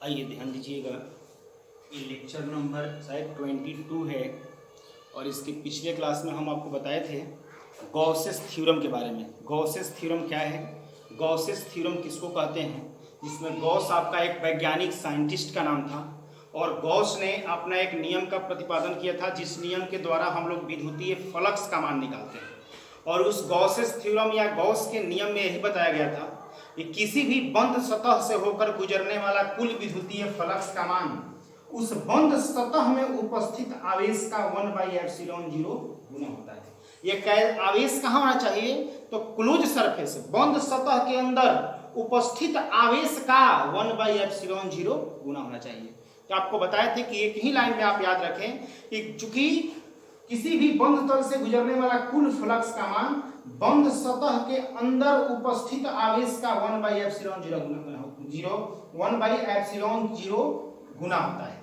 आइए ध्यान दीजिएगा, ये लेक्चर नंबर शायद 22 है और इसके पिछले क्लास में हम आपको बताए थे गॉसेस थ्योरम के बारे में। गॉसेस थ्योरम क्या है, गॉसेस थ्योरम किसको कहते हैं, जिसमें गॉस आपका एक वैज्ञानिक साइंटिस्ट का नाम था और गॉस ने अपना एक नियम का प्रतिपादन किया था जिस नियम के द्वारा हम लोग विद्युतीय फ्लक्स का मान निकालते हैं। और उस गॉसेस थ्योरम या गॉस के नियम में यही बताया गया था कि किसी भी बंद सतह से होकर गुजरने वाला कुल विद्युतीय फ्लक्स का मान उस बंद सतह में उपस्थित आवेश का 1/ε0 गुना होता है। ये आवेश कहाँ होना चाहिए, तो क्लोज सरफेस बंद सतह के अंदर उपस्थित आवेश का 1/ε0 गुना होना चाहिए। तो आपको बताए थे कि एक ही लाइन में आप याद रखें कि चूंकि किसी भी बंद तल से गुजरने वाला कुल फ्लक्स का मान बंद सतह के अंदर उपस्थित आवेश का 1/ε0 गुना होता है।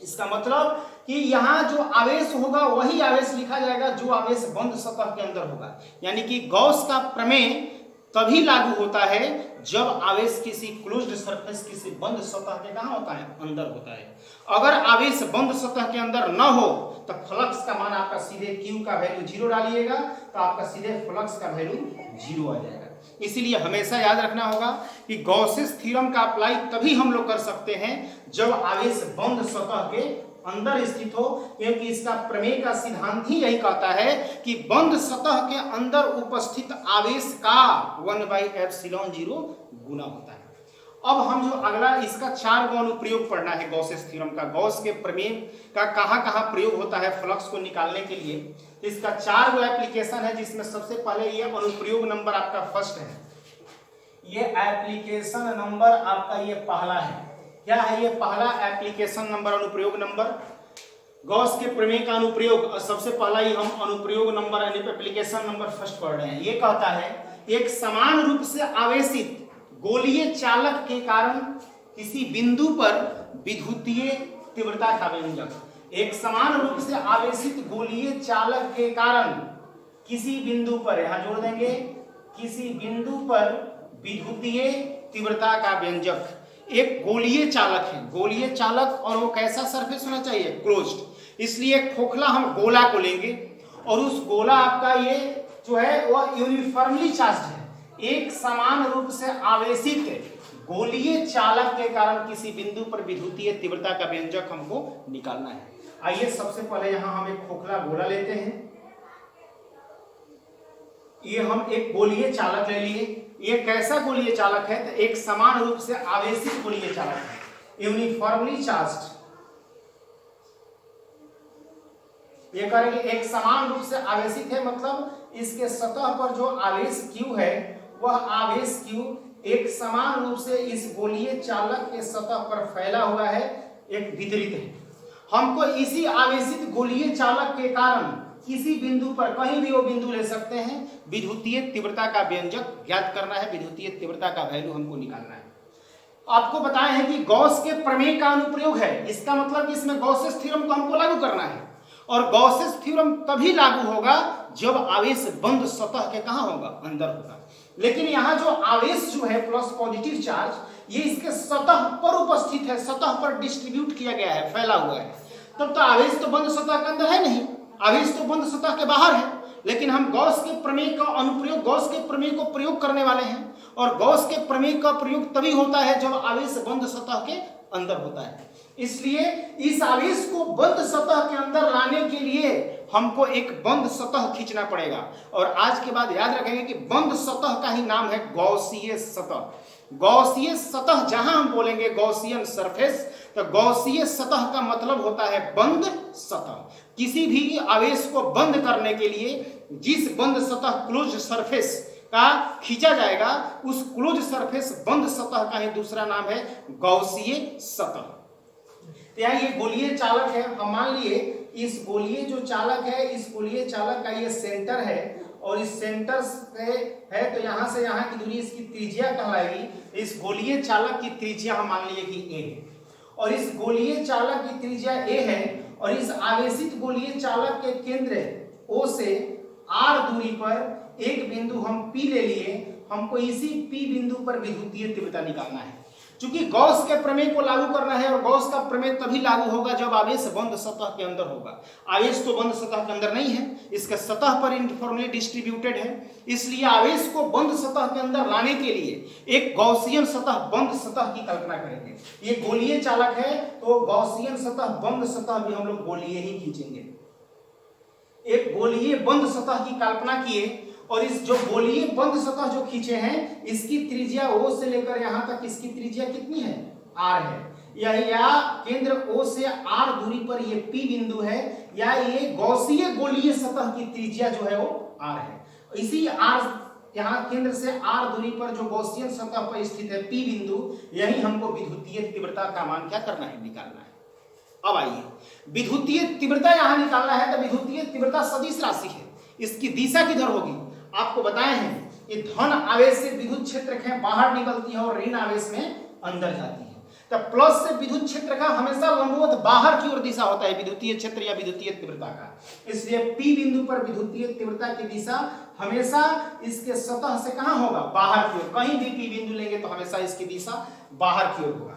इसका मतलब कि यहाँ जो आवेश होगा वही आवेश लिखा जाएगा जो आवेश बंद सतह के अंदर होगा। यानी कि गॉस का प्रमेय तभी लागू होता है जब आवेश किसी क्लोज्ड सरफेस किसी बंद सतह के कहाँ होता है, अंदर होता है। अगर आवेश बंद सतह के अंदर न हो तो फ्लक्स का मान आपका सीधे Q का वैल्यू 0 डालिएगा तो आपका सीधे फ्लक्स का वैल्यू 0 आ जाएगा। इसीलिए हमेशा याद रखना होगा कि गॉसेस थ्योरम का अप्लाई तभी हम लोग कर सकते हैं जब आवेश बंद सतह के अंदर स्थित हो, क्योंकि इसका प्रमेय का सिद्धांत ही यही कहता है कि बंद सतह के अंदर उपस्थित आवेश का 1/ε0 गुना होता है। अब हम जो अगला इसका 4 गो अनुप्रयोग पढ़ना है गॉसेस थ्योरम का, गॉस के प्रमेय का कहाँ कहाँ प्रयोग होता है फ्लक्स को निकालने के लिए। इसका 4 गो एप्लीकेशन है जिसमें सबसे पहले ये अनुप्रयोग नंबर आपका फर्स्ट है। ये एप्लीकेशन नंबर आपका ये पहला है। क्या है ये पहला एप्लीकेशन नंबर, अनुप्रयोग नंबर गॉस के प्रमेय का अनुप्रयोग। और सबसे पहला ही हम अनुप्रयोग नंबर यानी एप्लीकेशन नंबर फर्स्ट पढ़ रहे हैं। ये कहता है एक समान रूप से आवेशित गोलीय चालक के कारण किसी बिंदु पर विद्युतीय तीव्रता का व्यंजक। एक समान रूप से आवेशित गोलीय चालक के कारण किसी बिंदु पर, यहां जोड़ देंगे, किसी बिंदु पर विद्युतीय तीव्रता का व्यंजक। एक गोलीय चालक है, गोलीय चालक, और वो कैसा सरफेस होना चाहिए, क्लोज्ड। इसलिए खोखला हम गोला को लेंगे और उस गोला आपका ये जो है वह यूनिफॉर्मली चार्ज्ड है। एक समान रूप से आवेशित गोलीय चालक के कारण किसी बिंदु पर विद्युतीय तीव्रता का व्यंजक हमको निकालना है। आइए सबसे पहले यहां हम एक खोखला गोला लेते हैं। ये हम एक गोलीय चालक ले लिए। ये कैसा गोलीय चालक है, तो एक समान रूप से आवेशित गोलीय चालक है, यूनिफॉर्मली चार्ज्ड। ये करेंगे एक समान रूप से आवेशित है, मतलब इसके सतह पर जो आवेश Q है वह आवेश Q एक समान रूप से इस गोलीय चालक के सतह पर फैला हुआ है, एक वितरित है। हमको इसी आवेशित गोलीय चालक के कारण किसी बिंदु पर, कहीं भी वो बिंदु ले सकते हैं, विद्युतीय तीव्रता का व्यंजक ज्ञात करना है, विद्युतीय तीव्रता का वैल्यू हमको निकालना है। आपको बताया है कि गॉस के प्रमेय का अनुप्रयोग है, इसका मतलब कि इसमें गॉसेस थ्योरम को हमको लागू करना है। और गॉसेस थ्योरम तभी लागू होगा जब आवेश बंद सतह के कहाँ होगा, अंदर होगा। लेकिन यहाँ जो आवेश जो है प्लस पॉजिटिव चार्ज, ये इसके सतह पर उपस्थित है, सतह पर डिस्ट्रीब्यूट किया गया है, फैला हुआ है। तब तो आवेश तो बंद सतह के अंदर है नहीं, आवेश तो बंद सतह के बाहर है। लेकिन हम गॉस के प्रमेय का अनुप्रयोग, गॉस के प्रमेय को प्रयोग करने वाले हैं। और गॉस के प्रमेय का प्रयोग तभी होता है जब आवेश बंद सतह के अंदर होता है। इसलिए इस आवेश को बंद सतह के अंदर लाने के लिए हमको एक बंद सतह खींचना पड़ेगा। और आज के बाद याद रखेंगे कि बंद सतह का ही नाम है गॉसीय सतह। गॉसीय सतह, जहां हम बोलेंगे गॉसियन सरफेस, तो गॉसीय सतह का मतलब होता है बंद सतह। किसी भी आवेश को बंद करने के लिए जिस बंद सतह क्लोज सरफेस का खींचा जाएगा, उस क्लोज सरफेस बंद सतह का ही दूसरा नाम है गॉसीय सतह। तो यहाँ ये गोलीय चालक है, हम मान लिए इस गोलीय जो चालक है, इस गोलीय चालक का ये सेंटर है और इस सेंटर से है, तो यहां से यहां की दूरी इसकी त्रिज्या कहलाएगी। इस गोलीय चालक की त्रिज्या हम मान लिए कि a है और इस गोलीय चालक की त्रिज्या a है और इस आवेशित गोलीय चालक के केंद्र O से r दूरी पर एक बिंदु हम P ले लिए। हमको इसी P बिंदु पर विद्युतीय तीव्रता निकालना है। चूंकि गॉस के प्रमेय को लागू करना है और गॉस का प्रमेय तभी लागू होगा जब आवेश बंद सतह के अंदर होगा। आवेश तो बंद सतह के अंदर नहीं है, इसके सतह पर यूनिफॉर्मली डिस्ट्रीब्यूटेड है, इसलिए आवेश को बंद सतह के अंदर लाने के लिए एक गॉसियन सतह बंद सतह की कल्पना करेंगे। ये गोलीय चालक है तो गॉसियन सतह बंद सतह भी हम लोग गोलीय ही खींचेंगे। एक गोलीय बंद सतह की कल्पना किए और इस जो गोलीय बंद सतह जो खींचे हैं इसकी त्रिज्या O से लेकर यहां तक इसकी त्रिज्या कितनी है, R है। या केंद्र O से R दूरी पर ये P बिंदु है, या ये गॉसीय गोलीय सतह की त्रिज्या जो है वो R है। इसी R यहाँ केंद्र से R दूरी पर जो गॉसियन सतह पर स्थित है P बिंदु, यही हमको विद्युतीय तीव्रता का मान क्या करना है, निकालना है। अब आइए विद्युतीय तीव्रता यहां निकालना है तो विद्युतीय तीव्रता सदिश राशि है, इसकी दिशा किधर होगी आपको बताए हैं। ये धन आवेश से विद्युत क्षेत्र के बाहर निकलती है और ऋण आवेश में अंदर जाती है। तो प्लस से विद्युत क्षेत्र का हमेशा लंबवत बाहर की ओर दिशा होता है विद्युतीय क्षेत्र या विद्युतीय तीव्रता का, इसलिए P बिंदु पर विद्युतीय तीव्रता की दिशा हमेशा इसके सतह से कहां होगा, बाहर की ओर। कहीं भी P बिंदु लेंगे तो हमेशा इसकी दिशा बाहर की ओर होगा।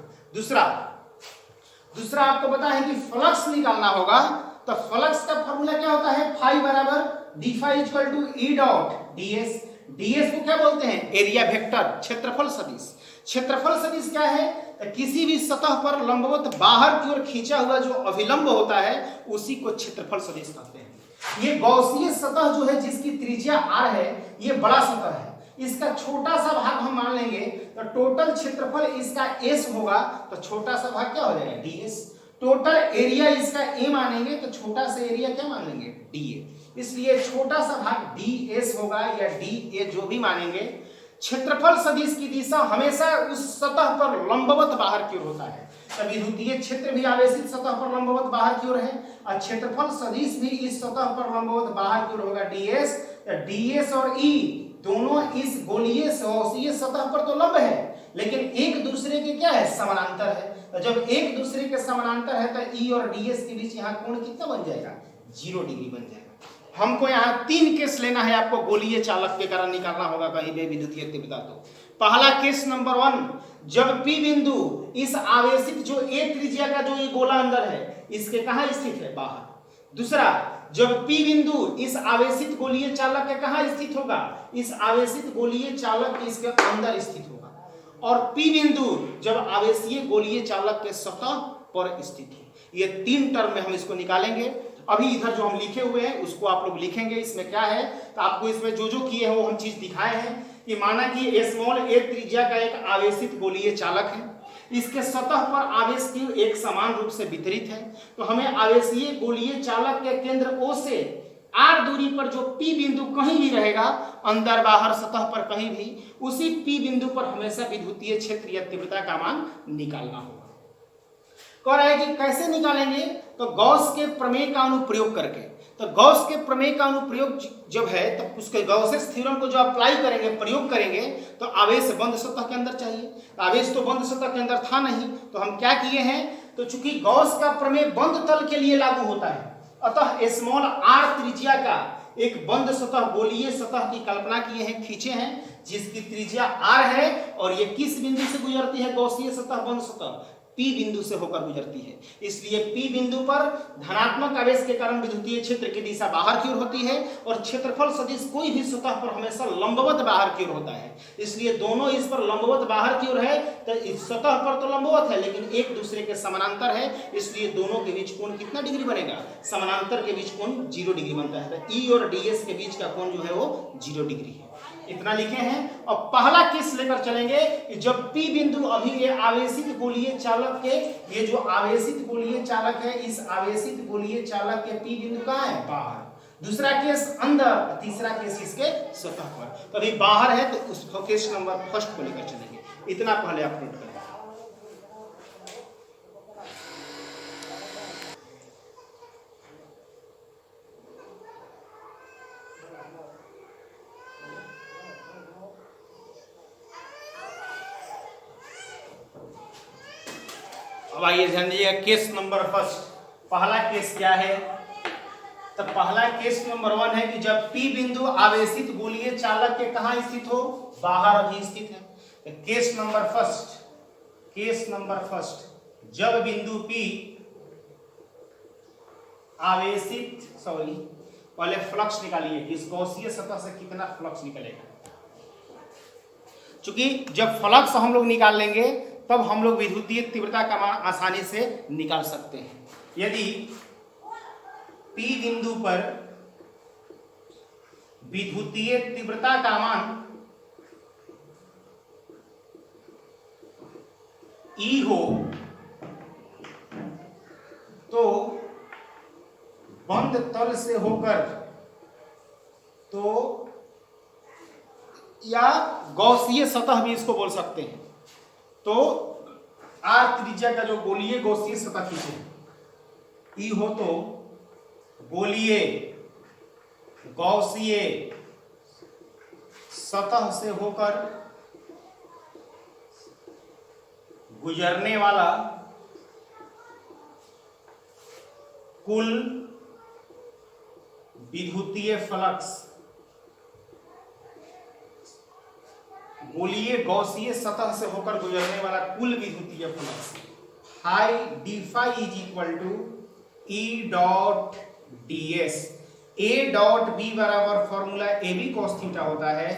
दूसरा आपको पता है कि फ्लक्स निकालना होगा, तो फ्लक्स का फॉर्मूला क्या होता है, फाई बराबर d phi equal to E dot ds. Ds को क्या बोलते हैं, एरिया वेक्टर, क्षेत्रफल सदिश। क्षेत्रफल सदिश क्या है, तो किसी भी सतह पर लंबवत बाहर की ओर खींचा हुआ जो अभिलंब होता है उसी को क्षेत्रफल सदिश कहते हैं। ये गॉसीय सतह जो है जिसकी त्रिज्या R है, ये बड़ा सतह है, इसका छोटा सा भाग हम मान लेंगे तो टोटल क्षेत्रफल इसका S होगा, तो छोटा सा भाग क्या हो जाएगा, ds। टोटल एरिया इसका A मानेंगे तो छोटा सा एरिया क्या मान लेंगे, dA। इसलिए छोटा सा भाग ds होगा या dA जो भी मानेंगे। क्षेत्रफल सदिश की दिशा हमेशा उस सतह पर लंबवत बाहर की ओर होता है, तो विद्युतीय क्षेत्र भी आवेशित सतह पर लंबवत बाहर की ओर है और क्षेत्रफल सदिश भी इस सतह पर लंबवत बाहर की ओर होगा ds। तो ds और E दोनों इस गोलीय सतह पर तो लंब है लेकिन एक दूसरे के क्या है, समानांतर है। तो जब एक दूसरे के समानांतर है तो E और ds के बीच यहाँ कोण कितना बन जाएगा, 0 डिग्री बन जाएगा। हमको यहाँ 3 केस लेना है, आपको गोलीय चालक के कारण निकालना होगा कहीं भी विद्युतीय तीव्रता। तो पहला केस नंबर 1, जब P बिंदु इस आवेशित जो A त्रिज्या का जो ये गोला अंदर है इसके कहाँ स्थित है, बाहर। दूसरा, जब P बिंदु इस आवेशित गोलीय चालक के कहाँ स्थित होगा, इस आवेशित गोलीय चालक के इसके अंदर स्थित होगा। और P बिंदु जब आवेशीय गोलीय चालक के सतह पर स्थित है। ये 3 टर्म में हम इसको निकालेंगे। अभी इधर जो हम लिखे हुए हैं उसको आप लोग लिखेंगे। इसमें क्या है तो आपको इसमें जो जो किए हैं वो हम चीज दिखाए हैं कि माना कि स्मॉल a त्रिज्या का एक आवेशित गोलीय चालक है, इसके सतह पर आवेश Q एक समान रूप से वितरित है, तो हमें आवेशीय गोलीय चालक के केंद्र O से R दूरी पर जो P बिंदु कहीं भी रहेगा, अंदर बाहर सतह पर कहीं भी, उसी P बिंदु पर हमेशा विद्युतीय क्षेत्र या तीव्रता का मान निकालना होगा। कह रहा है कि कैसे निकालेंगे, तो गॉस के प्रमेय का अनुप्रयोग करके। तो गॉस के प्रमेय का अनुप्रयोग जब है तो उसके गॉसेस थ्योरम को जो अप्लाई करेंगे, प्रयोग करेंगे, तो आवेश बंद सतह के अंदर चाहिए। आवेश तो बंद सतह के अंदर था नहीं, तो हम क्या किए हैं, तो चूंकि गॉस का प्रमेय बंद तल के लिए लागू होता है, अतः स्मॉल r त्रिज्या का एक बंद सतह गोलीय सतह की कल्पना किए हैं, खींचे हैं, जिसकी त्रिज्या r है और ये किस बिंदु से गुजरती है, गॉसीय सतह बंद सतह P बिंदु से होकर गुजरती है। इसलिए P बिंदु पर धनात्मक आवेश के कारण विद्युतीय क्षेत्र की दिशा बाहर की ओर होती है और क्षेत्रफल सदिश कोई भी सतह पर हमेशा लंबवत बाहर की ओर होता है। इसलिए दोनों इस पर लंबवत बाहर की ओर है, तो इस सतह पर तो लंबवत है लेकिन एक दूसरे के समानांतर है, इसलिए दोनों के बीच कोण कितना डिग्री बनेगा, समानांतर के बीच कोण 0 डिग्री बनता है। तो E और ds के बीच का कोण जो है वो 0 डिग्री है। इतना लिखे हैं। और पहला केस लेकर चलेंगे कि जब P बिंदु अभी ये आवेशित गोलीय चालक के, ये जो आवेशित गोलीय चालक है, इस आवेशित गोलीय चालक के P बिंदु कहाँ है, बाहर। दूसरा केस अंदर, तीसरा केस इसके सतह पर। तो अभी बाहर है तो उस केस नंबर 1 को लेकर चलेंगे। इतना पहले आप नोट करें। अब आइए ध्यान दीजिएगा, केस नंबर 1। पहला केस क्या है, तो पहला केस नंबर 1 है कि जब P बिंदु आवेशित गोलीय चालक के कहां स्थित हो, बाहर अभी स्थित है। तो case number 1, case number first, जब बिंदु P आवेशित, सॉरी पहले फ्लक्स निकालिए कि इस गॉसीय सतह से कितना फ्लक्स निकलेगा। चूंकि जब फ्लक्स हम लोग निकाल लेंगे तब हम लोग विद्युतीय तीव्रता का मान आसानी से निकाल सकते हैं। यदि P बिंदु पर विद्युतीय तीव्रता का मान E हो तो बंद तल से होकर, तो या गॉसीय सतह भी इसको बोल सकते हैं, तो R त्रिज्या का जो गोलीय गॉसीय सतह खींचे E हो तो गोलीय गॉसीय सतह से होकर गुजरने वाला कुल विद्युतीय फ्लक्स, गोलीय गॉसीय सतह से होकर गुजरने वाला कुल विद्युतीय फ्लक्स हाई d phi is equal to E dot ds। A dot B बराबर formula A B cos theta होता है,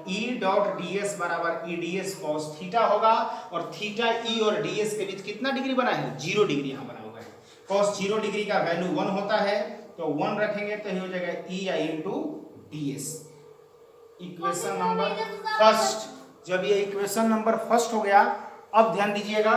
E डॉट ds बराबर E ds कॉस थीटा होगा, और थीटा E और ds के बीच कितना डिग्री बना है? 0 डिग्री यहाँ बना हुआ है। कॉस 0 डिग्री का वैल्यू 1 होता है, तो 1 रखेंगे तो ये हो जाएगा EI into ds। Equation number first, जब ये इक्वेशन नंबर फर्स्ट हो गया, अब ध्यान दीजिएगा,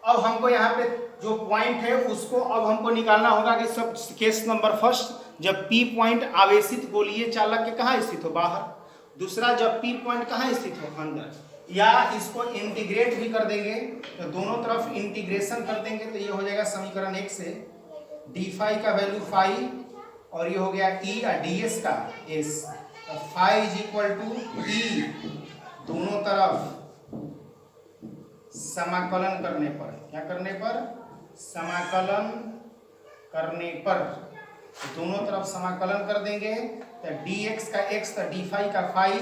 अब हमको यहाँ पे जो पॉइंट है उसको अब हमको निकालना होगा कि सब केस नंबर फर्स्ट, जब P पॉइंट आवेशित गोलीय चालक के कहाँ स्थित हो? बाहर। दूसरा, जब P पॉइंट कहाँ स्थित हो? अंदर। या इसको इंटीग्रेट भी कर देंगे तो दोनों तरफ इंटीग्रेशन कर देंगे तो ये हो जाएगा समीकरण 1 से डी फाई का वैल्यू फाई और ये हो गया E और ds का s, तो phi is equal to E दोनों तरफ समाकलन करने पर, क्या करने पर? समाकलन करने पर, तो दोनों तरफ समाकलन कर देंगे तो dx का x, तो डी फाई का फाई,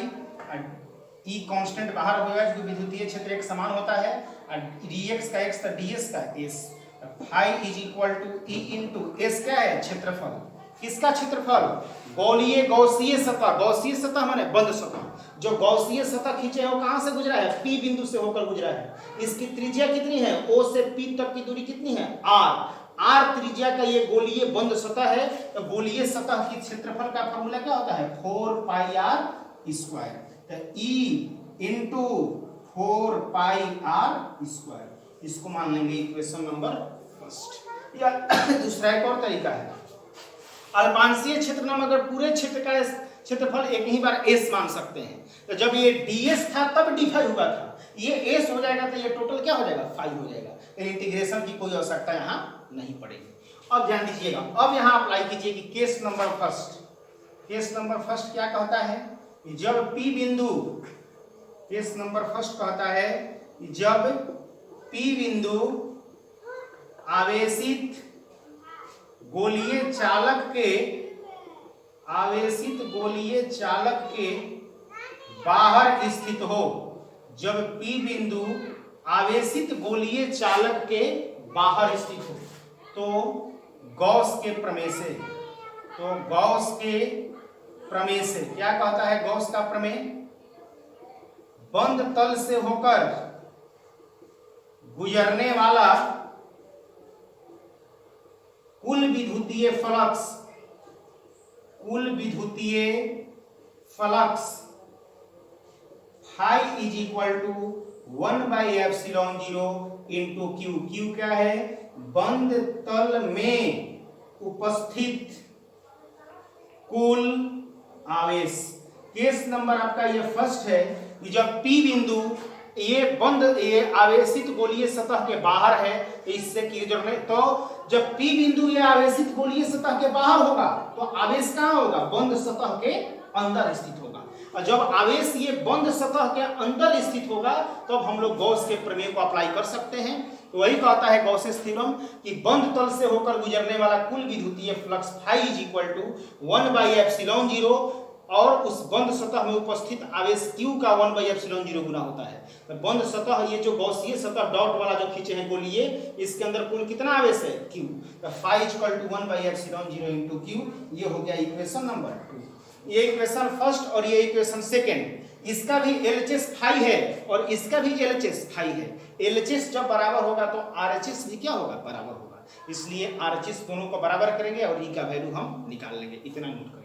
E कांस्टेंट बाहर हो गया क्योंकि विद्युतीय क्षेत्र एक समान होता है, और dx का x, तो ds का s, phi is equal to E into s क्या है? क्षेत्रफल। किसका क्षेत्रफल? गोलीय गॉसीय सतह। गॉसीय सतह माने बंद सतह। जो गॉसीय सतह खींचे है वो कहां से गुजरा है? P बिंदु से होकर गुजरा है। इसकी त्रिज्या कितनी है? O से P तक की दूरी कितनी है? R त्रिज्या का ये गोलीय बंद सतह है, तो गोलीय सतह की क्षेत्रफल का फॉर्मूला क्या होता है? 4 पाई r स्क्वायर, तो E इंटू 4 पाई r स्क्वायर। इसको मान लेंगे इक्वेशन नंबर फर्स्ट। या दूसरा एक और तरीका है, अल्पांशीय क्षेत्र नाम अगर पूरे क्षेत्र का क्षेत्रफल एक ही बार s मान सकते हैं, तो जब ये ds था तब d फाई हुआ था, ये s हो जाएगा तो ये टोटल क्या हो जाएगा? फाई हो जाएगा। तो इंटीग्रेशन की कोई आवश्यकता यहाँ नहीं पड़ेगी। अब ध्यान दीजिएगा, अब यहाँ अप्लाई कीजिए कि case number first, case number first क्या कहता है? जब P बिंदु, केस नंबर फर्स्ट कहता है जब P बिंदु आवेशित गोलीय चालक के, आवेशित गोलीय चालक के बाहर स्थित हो। जब P बिंदु आवेशित गोलीय चालक के बाहर स्थित हो, तो गॉस के प्रमेय से, तो गॉस के प्रमेय से क्या कहता है? गॉस का प्रमेय, बंद तल से होकर गुजरने वाला कुल विद्युतीय फ्लक्स, कुल विद्युतीय flux phi is equal to 1 by epsilon 0 into q. Q क्या है? बंद तल में उपस्थित कुल आवेश। केस नंबर आपका ये फर्स्ट है कि जब P बिंदु ये बंद, ये आवेशित गोलीय सतह के बाहर है, इससे की जरूरत नहीं, तो जब P बिंदु ये आवेशित गोलीय सतह के बाहर होगा तो आवेश कहाँ होगा? बंद सतह के अंदर स्थित होगा। और जब आवेश ये बंद सतह के अंदर स्थित होगा तो हम लोग गॉस के प्रमेय को अप्लाई कर सकते हैं। तो वही कहता है गॉसेस थ्योरम कि बंद तल से होकर गुजरने वाला कुल विद्युतीय flux phi is equal to 1 by epsilon 0, और उस बंद सतह में उपस्थित आवेश Q का 1/ε0 गुना होता है। तो बंद सतह, ये जो गॉसीय सतह डॉट वाला जो खींचे हैं गोलीय, इसके अंदर कुल कितना आवेश है? Q। तो phi = 1/ε0 × Q। ये हो गया इक्वेशन नंबर 2। ये इक्वेशन फर्स्ट और ये इक्वेशन सेकेंड। इसका भी LHS phi है और इसका भी LHS phi है। LHS जब बराबर होगा तो RHS भी क्या होगा? बराबर होगा। इसलिए RHS दोनों को बराबर करेंगे और E का वैल्यू हम निकाल लेंगे। इतना नोट करेंगे।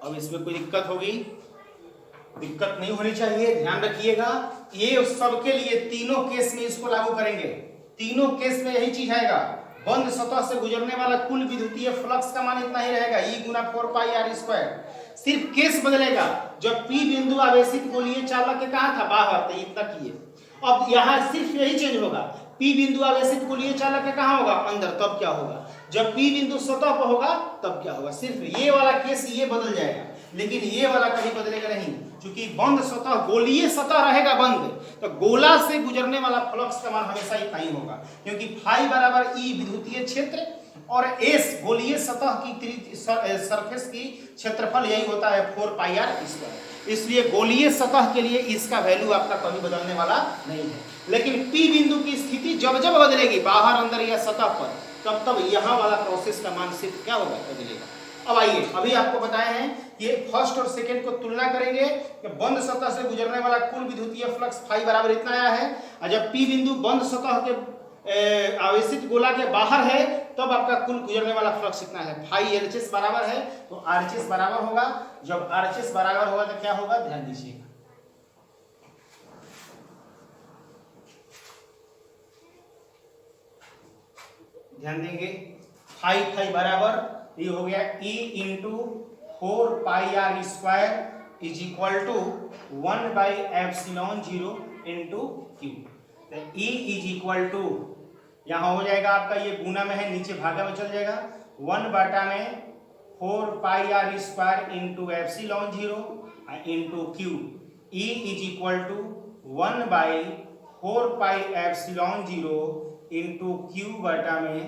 अब इसमें कोई दिक्कत होगी? दिक्कत नहीं होनी चाहिए, ध्यान रखिएगा। ये सबके लिए तीनों केस में इसको लागू करेंगे। तीनों केस में यही चीज आएगा। बंद सतह से गुजरने वाला कुल विद्युतीय फ्लक्स का मान इतना ही रहेगा, E × 4πr²। सिर्फ केस बदलेगा। जब P बिंदु आवेशित गोलीय चालक के कहाँ था? बाहर। तो इतना किए। अब यहाँ सिर्फ यही चेंज होगा, P बिंदु आवेशित गोलीय चालक के कहाँ होगा? अंदर। तब क्या होगा? जब P बिंदु सतह पर होगा तब क्या होगा? सिर्फ ये वाला केस ये बदल जाएगा, लेकिन ये वाला कभी बदलेगा नहीं, क्योंकि बंद सतह गोलीय सतह रहेगा बंद। तो गोला से गुजरने वाला फ्लक्स का मान हमेशा इतना ही होगा, क्योंकि phi = E विद्युतीय क्षेत्र और S गोलीय सतह की सरफेस की क्षेत्रफल यही होता है 4πr²। इसलिए गोलीय सतह के लिए इसका वैल्यू आपका कभी बदलने वाला नहीं है। लेकिन P बिंदु की स्थिति जब जब बदलेगी, बाहर, अंदर या सतह पर, तब तब यहाँ वाला प्रोसेस का मान सिर्फ क्या होगा? बदलेगा। अब आइए, अभी आपको बताए हैं ये फर्स्ट और सेकंड को तुलना करेंगे कि बंद सतह से गुजरने वाला कुल विद्युतीय फ्लक्स phi बराबर इतना आया है, और जब P बिंदु बंद सतह के आवेशित गोला के बाहर है तब आपका कुल गुजरने वाला फ्लक्स इतना है। phi LHS बराबर है तो RHS बराबर होगा। जब RHS बराबर होगा तो क्या होगा? ध्यान दीजिएगा। ध्यान देंगे। phi बराबर ये हो गया E × 4πr² = 1/ε0 × Q। तो E = यहाँ हो जाएगा आपका, ये गुना में है, नीचे भागा में चल जाएगा, 1/4πr² × ε0 × Q। E = 1/4πε0 × Q/r²।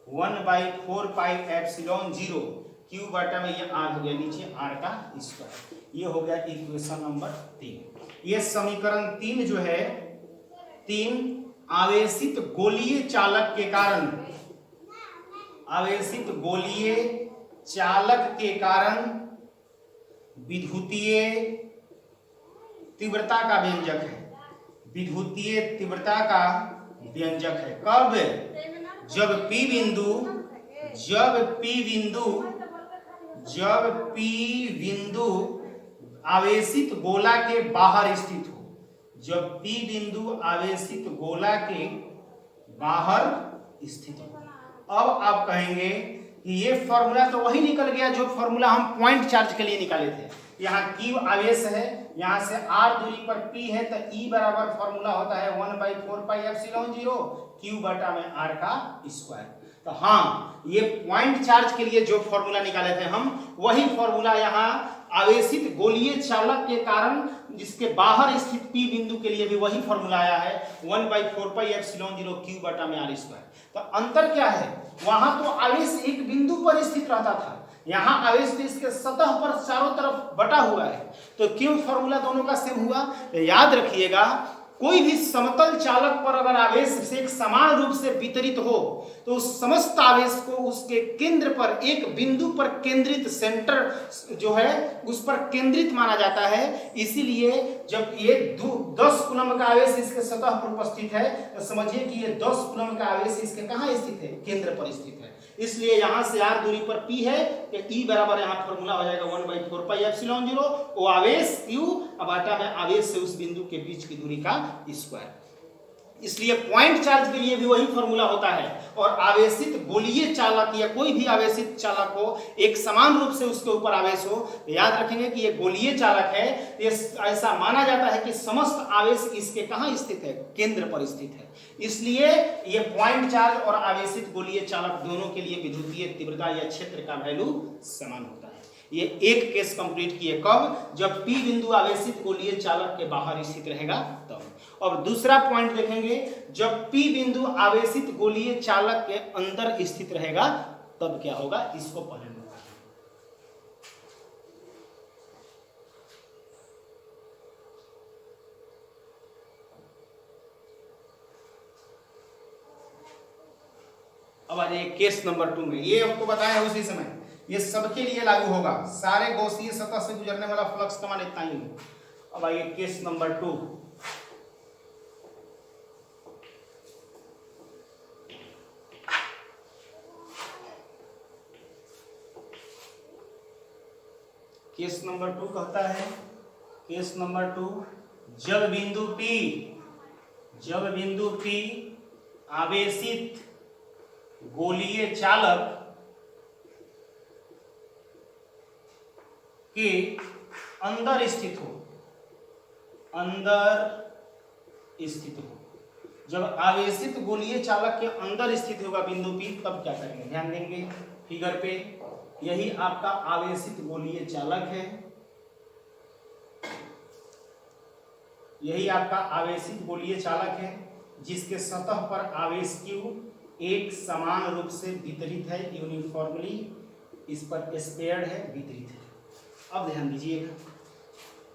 1/4πε0 Q/, ये R हो गया नीचे r²। ये हो गया इक्वेशन नंबर 3। ये समीकरण 3 जो है, 3 आवेशित गोलीय चालक के कारण, आवेशित गोलीय चालक के कारण विद्युतीय तीव्रता का व्यंजक है। विद्युतीय तीव्रता का व्यंजक है कब? जब P बिंदु आवेशित गोला के बाहर स्थित हो। जब P बिंदु आवेशित गोला के बाहर स्थित हो। अब आप कहेंगे कि ये फॉर्मूला तो वही निकल गया जो फॉर्मूला हम पॉइंट चार्ज के लिए निकाले थे। यहाँ Q आवेश है, यहाँ से R दूरी पर P है, तो E बराबर फॉर्मूला होता है 1/4πε0 Q/r²। तो हाँ, ये पॉइंट चार्ज के लिए जो फॉर्मूला निकाले थे हम, वही फॉर्मूला यहाँ आवेशित गोलीय चालक के कारण जिसके बाहर स्थित P बिंदु के लिए भी वही फॉर्मूला आया है 1/4πε0 Q/r²। तो अंतर क्या है? वहां तो आवेश एक बिंदु पर स्थित रहता था, यहाँ आवेश तो इसके सतह पर चारों तरफ बटा हुआ है। तो क्यों फॉर्मूला दोनों का सेम हुआ? याद रखिएगा, कोई भी समतल चालक पर अगर आवेश से एक समान रूप से वितरित हो तो उस समस्त आवेश को उसके केंद्र पर, एक बिंदु पर केंद्रित, सेंटर जो है उस पर केंद्रित माना जाता है। इसीलिए जब ये 10 कूलम का आवेश इसके सतह पर उपस्थित है तो समझिए कि ये 10 कूलम का आवेश इसके कहाँ स्थित है? केंद्र पर स्थित है। इसलिए यहां से R दूरी पर P है तो E बराबर यहाँ फॉर्मूला हो जाएगा 1/4πε0, वो आवेश Q, अब आटा में आवेश से उस बिंदु के बीच की दूरी का स्क्वायर। इसलिए पॉइंट चार्ज के लिए भी वही फॉर्मूला होता है। और आवेशित गोलीय चालक या कोई भी आवेशित चालक हो, एक समान रूप से उसके ऊपर आवेश हो, तो याद रखेंगे कि ये गोलीय चालक है। ये ऐसा माना जाता है कि समस्त आवेश इसके कहाँ स्थित है, केंद्र पर स्थित है। इसलिए ये पॉइंट चार्ज और आवेशित गोलीय चालक दोनों के लिए विद्युतीय तीव्रता या क्षेत्र का वैल्यू समान होता है। ये एक केस कंप्लीट किए, कब? जब P बिंदु आवेशित गोलीय चालक के बाहर स्थित रहेगा तब। और दूसरा पॉइंट देखेंगे, जब P बिंदु आवेशित गोलीय चालक के अंदर स्थित रहेगा तब क्या होगा, इसको पहले नोट करें। अब आ जाइए केस नंबर 2 में। ये आपको बताया है उसी समय, ये सबके लिए लागू होगा। सारे गौसीय सतह से गुजरने वाला फ्लक्स का मान इतना ही है। अब आइए केस नंबर 2। केस नंबर 2 कहता है, केस नंबर 2, जब बिंदु P आवेशित गोलीय चालक के अंदर स्थित हो, जब आवेशित गोलीय चालक के अंदर स्थित होगा बिंदु P, तब क्या करेंगे, ध्यान देंगे फिगर पे। यही आपका आवेशित गोलीय चालक है, यही आपका आवेशित गोलीय चालक है जिसके सतह पर आवेश Q एक समान रूप से वितरित है, यूनिफॉर्मली इस पर स्पेयर्ड है, वितरित है। अब ध्यान दीजिएगा,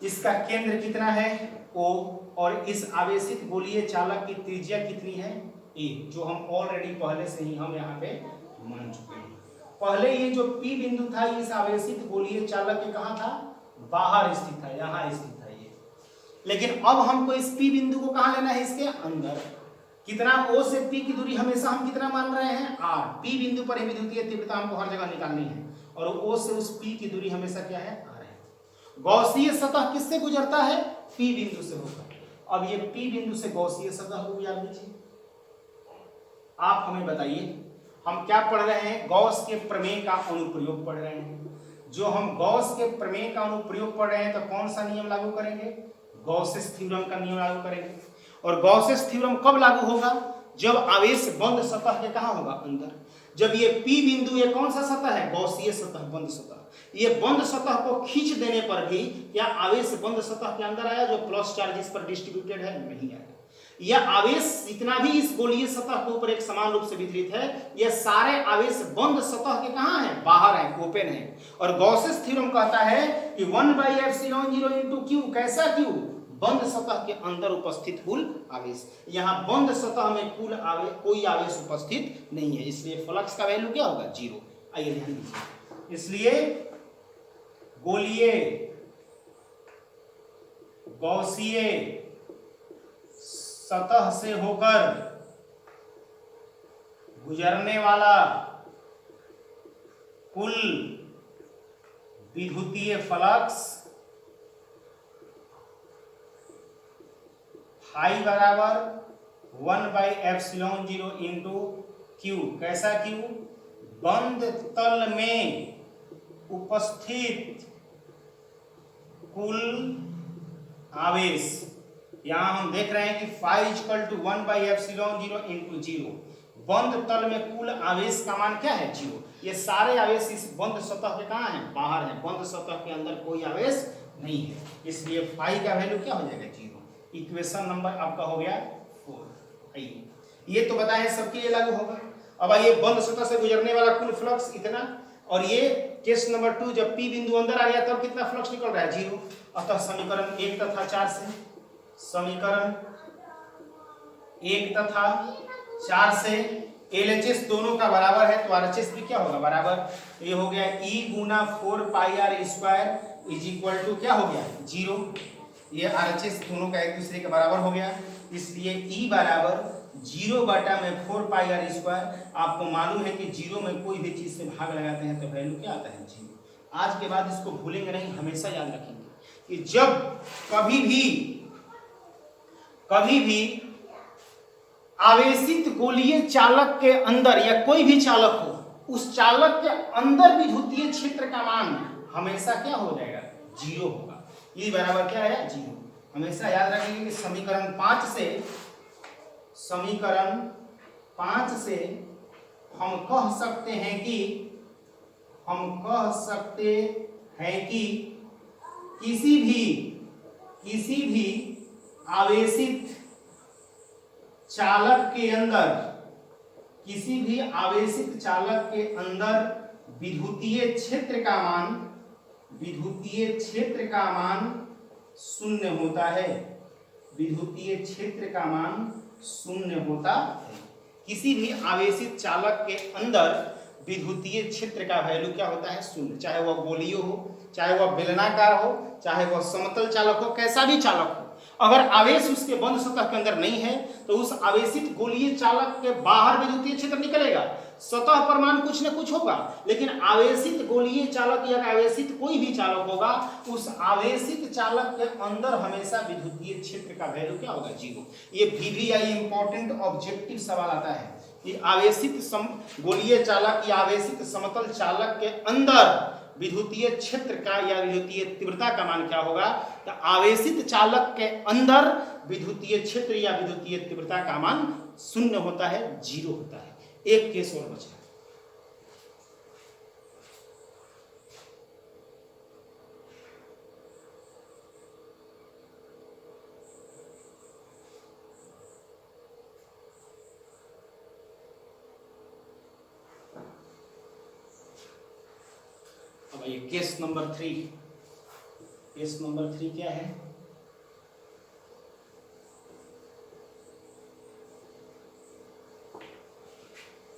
इसका केंद्र कितना है, O, और इस आवेशित गोलीय चालक की त्रिज्या कितनी है, A, जो हम ऑलरेडी पहले से ही हम यहाँ पे मान चुके हैं। पहले ये जो P बिंदु था इस आवेशित गोलीय चालक के कहाँ था, बाहर स्थित था, यहाँ स्थित था ये। लेकिन अब हमको इस P बिंदु को कहाँ लेना है, इसके अंदर। कितना, O से P की दूरी हमेशा हम कितना मान रहे हैं, R। P बिंदु पर ही विद्युतीय तीव्रता हमको हर जगह निकालनी है, और O से उस P की दूरी हमेशा क्या है, R है। गौसीय सतह किससे गुजरता है, P बिंदु से होकर। अब ये P बिंदु से गौसीय सतह को याद लीजिए। आप हमें बताइए, हम क्या पढ़ रहे हैं, गॉस के प्रमेय का अनुप्रयोग पढ़ रहे हैं। जो हम गॉस के प्रमेय का अनुप्रयोग पढ़ रहे हैं तो कौन सा नियम लागू करेंगे, गॉसेस थ्योरम का नियम लागू करेंगे। और गॉसेस थ्योरम कब लागू होगा, जब आवेश बंद सतह के कहाँ होगा, अंदर। जब ये P बिंदु, ये कौन सा सतह है, गौसीय सतह, बंद सतह। ये बंद सतह को खींच देने पर भी क्या आवेश बंद सतह के अंदर आया, जो प्लस चार्ज इस पर डिस्ट्रीब्यूटेड है, नहीं आया। यह आवेश इतना भी इस गोलीय सतह के ऊपर एक समान रूप से वितरित है, यह सारे आवेश बंद सतह के कहाँ है, बाहर है, ओपन है। और गॉसेस थ्योरम कहता है कि 1/ε0 into Q, कैसा Q, बंद सतह के अंदर उपस्थित कुल आवेश। यहाँ बंद सतह में कुल आवेश, कोई आवेश उपस्थित नहीं है, इसलिए फ्लक्स का वैल्यू क्या होगा, 0। आइए ध्यान दीजिए, इसलिए गोलीय गौसीय सतह से होकर गुजरने वाला कुल विद्युतीय फ्लक्स फाई बराबर 1/ε0 इंटू Q। कैसा Q, बंद तल में उपस्थित कुल आवेश। यहां हम देख रहे हैं कि फाई इक्वल टू 1/ε0 इंटू 0। बंद तल में कुल आवेश का मान क्या है, 0। ये सारे आवेश इस बंद सतह के कहाँ हैं, बाहर है, बंद सतह के अंदर कोई आवेश नहीं है, इसलिए फाई का वैल्यू क्या हो जाएगा, 0। इक्वेशन नंबर आपका हो गया 4। आइए, ये तो बताया सबके लिए लागू होगा। अब आइए, बंद सतह से गुजरने वाला कुल फ्लक्स इतना, और ये केस नंबर 2, जब P बिंदु अंदर आ गया तब कितना फ्लक्स निकल रहा है, 0। अतः समीकरण 1 तथा 4 से, समीकरण 1 तथा 4 से LHS दोनों का बराबर है, तो RHS भी क्या होगा, बराबर। तो ये हो गया E गुना 4πr² इज इक्वल टू क्या हो गया, 0। ये RHS दोनों का एक दूसरे के बराबर हो गया, इसलिए E बराबर 0/4πr²। आपको मालूम है कि 0 में कोई भी चीज से भाग लगाते हैं तो वैल्यू क्या आता है, 0। आज के बाद इसको भूलेंगे नहीं, हमेशा याद रखेंगे कि जब कभी भी आवेशित गोलीय चालक के अंदर या कोई भी चालक हो, उस चालक के अंदर विद्युतीय क्षेत्र का मान हमेशा क्या हो जाएगा, 0 होगा। E बराबर क्या है, 0। हमेशा याद रखेंगे कि समीकरण 5 से हम कह सकते हैं कि किसी भी आवेशित चालक के अंदर विद्युतीय क्षेत्र का मान शून्य होता है। विद्युतीय क्षेत्र का मान शून्य होता है। किसी भी आवेशित चालक के अंदर विद्युतीय क्षेत्र का वैल्यू क्या होता है, शून्य। चाहे वह गोलीय हो, चाहे वह बेलनाकार हो, चाहे वह समतल चालक हो, कैसा भी चालक हो, अगर आवेश उसके बंद सतह के अंदर नहीं है तो उस आवेशित गोलीय चालक के बाहर विद्युतीय क्षेत्र निकलेगा। सतह पर मान कुछ न कुछ होगा, लेकिन आवेशित गोलीय चालक या आवेशित कोई भी चालक होगा, उस आवेशित चालक के अंदर हमेशा विद्युतीय क्षेत्र का वैल्यू क्या होगा, 0। ये VVI इंपॉर्टेंट ऑब्जेक्टिव सवाल आता है कि आवेशित गोलीय चालक या आवेशित समतल चालक के अंदर विद्युतीय क्षेत्र का या विद्युतीय तीव्रता का मान क्या होगा। तो आवेशित चालक के अंदर विद्युतीय क्षेत्र या विद्युतीय तीव्रता का मान शून्य होता है, 0 होता है। एक केस और बचा। अब ये केस नंबर 3। केस नंबर 3 क्या है,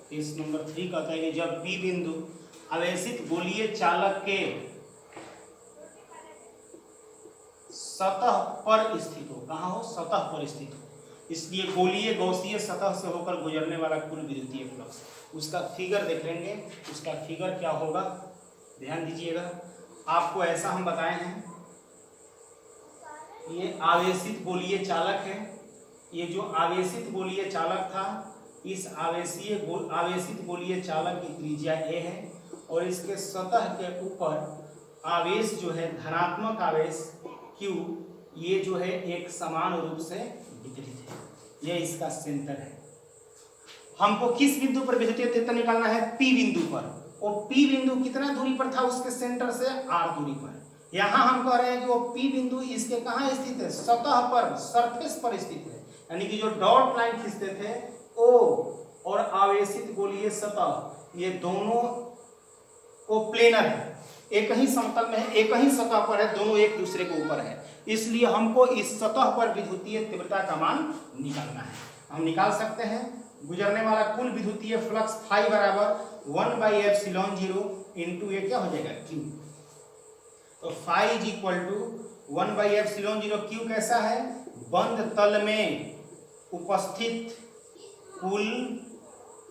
केस नंबर 3 कहता है कि जब P बिंदु आवेशित गोलीय चालक के सतह पर स्थित हो। कहाँ हो, सतह पर स्थित हो। इसलिए गोलीय गौसीय सतह से होकर गुजरने वाला कुल विद्युतीय फ्लक्स, उसका फिगर देख लेंगे। उसका फिगर क्या होगा, ध्यान दीजिएगा। आपको ऐसा हम बताए हैं, ये आवेशित गोलीय चालक है। ये जो आवेशित गोलीय चालक था, इस आवेशित गोलीय चालक की त्रिज्या a है और इसके सतह के ऊपर आवेश जो है, धनात्मक आवेश q, ये जो है एक समान रूप से वितरित है। यह इसका सेंटर है। हमको किस बिंदु पर विद्युतीय तीव्रता निकालना है, P बिंदु पर। और P बिंदु कितना दूरी पर था उसके सेंटर से, r दूरी पर। यहाँ हम कह रहे हैं कि वो P बिंदु इसके कहाँ स्थित है, सतह पर, सरफेस पर स्थित है। यानी कि जो डॉट लाइन खींचते थे O और आवेशित गोलीय सतह, ये दोनों को प्लेनर है, एक ही समतल में है, एक ही सतह पर है, दोनों एक दूसरे के ऊपर है। इसलिए हमको इस सतह पर विद्युतीय तीव्रता का मान निकालना है। हम निकाल सकते हैं। गुजरने वाला कुल विद्युतीय फ्लक्स फाई बराबर 1/ε0 इंटू ये क्या हो जाएगा, Q। तो phi is equal to 1/ε0। Q कैसा है, बंद तल में उपस्थित कुल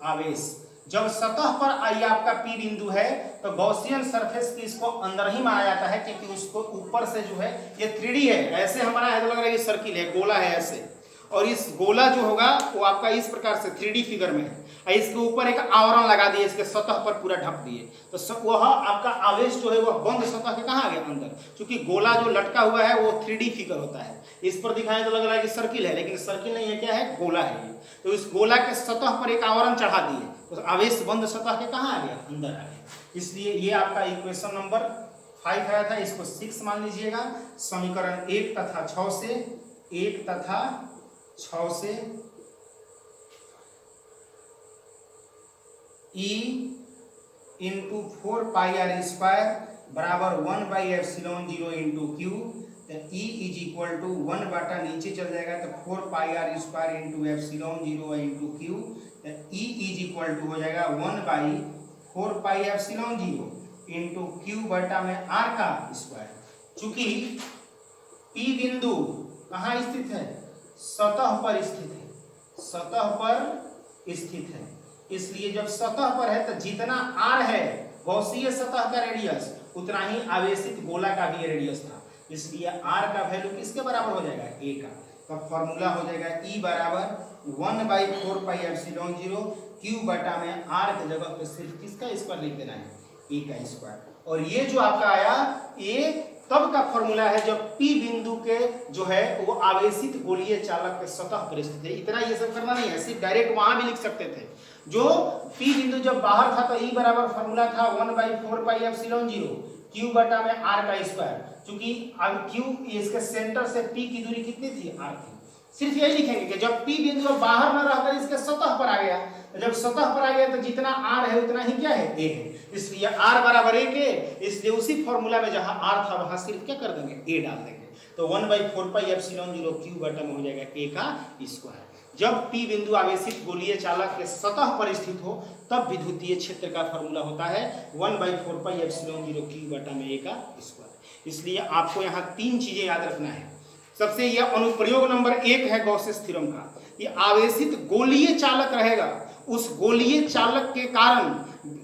आवेश। जब सतह पर आई आपका P बिंदु है तो गॉसियन सरफेस की इसको अंदर ही माना जाता है, क्योंकि उसको ऊपर से जो है, ये 3D है, ऐसे हमारा है तो लग रहा है कि सर्किल है, गोला है ऐसे। और इस गोला जो होगा वो आपका इस प्रकार से 3D फिगर में है। इसके ऊपर एक आवरण लगा दिए, इसके सतह पर पूरा ढक दिए, तो वह आपका आवेश जो है वह बंद सतह के कहाँ आ गया, अंदर। क्योंकि गोला जो लटका हुआ है वो 3D फिगर होता है। इस पर दिखाएं तो लग रहा है कि सर्किल है, लेकिन सर्किल नहीं है, क्या है, गोला है ये। तो इस गोला के सतह पर एक आवरण चढ़ा दिए, तो आवेश बंद सतह के कहाँ आ गया, अंदर आ गया। इसलिए ये आपका इक्वेशन नंबर 5 आया था, इसको 6 मान लीजिएगा। समीकरण 1 तथा 6 से E इंटू 4πr² बराबर 1/ε0 इंटू Q। तो E इज इक्वल टू 1 बटा नीचे चल जाएगा तो 4πr² इंटू ε0 इंटू Q। तो E इज इक्वल टू हो जाएगा 1/4πε0 इंटू Q बटा में R का स्क्वायर। चूंकि P बिंदु कहाँ स्थित है, सतह पर स्थित है, सतह पर स्थित है। इसलिए जब सतह पर है तो जितना R है गॉसीय सतह का रेडियस, उतना ही आवेशित गोला का भी रेडियस था। इसलिए R का वैल्यू किसके बराबर हो जाएगा, A का। तो फॉर्मूला हो जाएगा E बराबर 1/4πε0 Q बटा में R की जगह पे सिर्फ किसका स्क्वायर लिख देना है, E का स्क्वायर। और ये जो आपका आया ये तब का फॉर्मूला है जब P बिंदु के जो है वो आवेशित गोलीय चालक के सतह पर स्थित है। इतना ये सब करना नहीं है, सिर्फ डायरेक्ट वहां भी लिख सकते थे। जो P बिंदु जब बाहर था तो E बराबर फॉर्मूला था 1/4πε0 Q बटा में R का स्क्वायर। चूंकि अब Q इसके सेंटर से P की दूरी कितनी थी, R थी। सिर्फ यही लिखेंगे कि जब P बिंदु बाहर न रहकर इसके सतह पर आ गया, जब सतह पर आ गया तो जितना R है उतना ही क्या है, A है। इसलिए R बराबर A के, इसलिए उसी फॉर्मूला में जहां R था वहां सिर्फ क्या कर देंगे, A डाल देंगे। तो 1/4πε0 Q बटा में हो जाएगा A का स्क्वायर। जब P बिंदु आवेशित गोलीय चालक के सतह पर स्थित हो तब विद्युतीय क्षेत्र का फॉर्मूला होता है 1/4πε0 Q बटा में A का स्क्वायर। इसलिए आपको यहाँ तीन चीजें याद रखना है। सबसे यह अनुप्रयोग नंबर 1 है गॉसेस थ्योरम का। ये आवेशित गोलीय चालक रहेगा, उस गोलीय चालक के कारण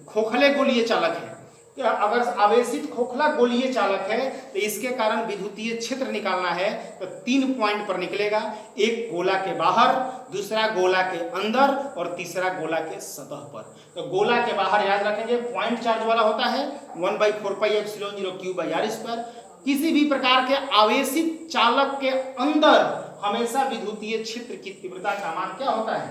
खोखले गोलीय चालक है, अगर आवेशित खोखला गोलीय चालक है तो इसके कारण विद्युतीय क्षेत्र निकालना है तो 3 पॉइंट पर निकलेगा। एक गोला के बाहर, दूसरा गोला के अंदर और तीसरा गोला के सतह पर। तो गोला के बाहर याद रखेंगे पॉइंट चार्ज वाला होता है 1/4πε0 Q/r²। किसी भी प्रकार के आवेशित चालक के अंदर हमेशा विद्युतीय क्षेत्र की तीव्रता का मान क्या होता है,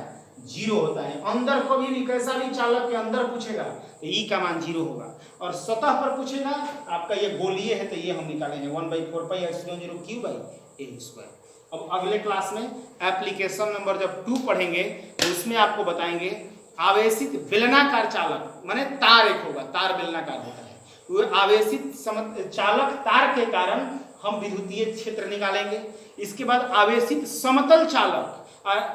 0 होता है। अंदर कभी भी कैसा भी चालक के अंदर पूछेगा तो E का मान 0 होगा, और सतह पर पूछेगा आपका ये गोलीय है तो ये हम निकालेंगे 1/4πε0 Q/a²। अब अगले क्लास में एप्लीकेशन नंबर जब 2 पढ़ेंगे तो उसमें आपको बताएंगे आवेशित बेलनाकार चालक, माने तार एक होगा, तार बेलनाकार होता है, आवेशित चालक तार के कारण हम विद्युतीय क्षेत्र निकालेंगे। इसके बाद आवेशित समतल चालक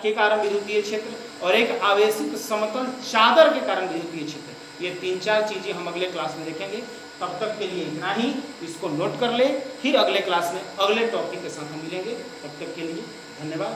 के कारण विद्युतीय क्षेत्र, और एक आवेशित समतल चादर के कारण विद्युतीय क्षेत्र। ये 3-4 चीजें हम अगले क्लास में देखेंगे। तब तक के लिए इतना ही, इसको नोट कर ले, फिर अगले क्लास में अगले टॉपिक के साथ हम मिलेंगे। तब तक के लिए धन्यवाद।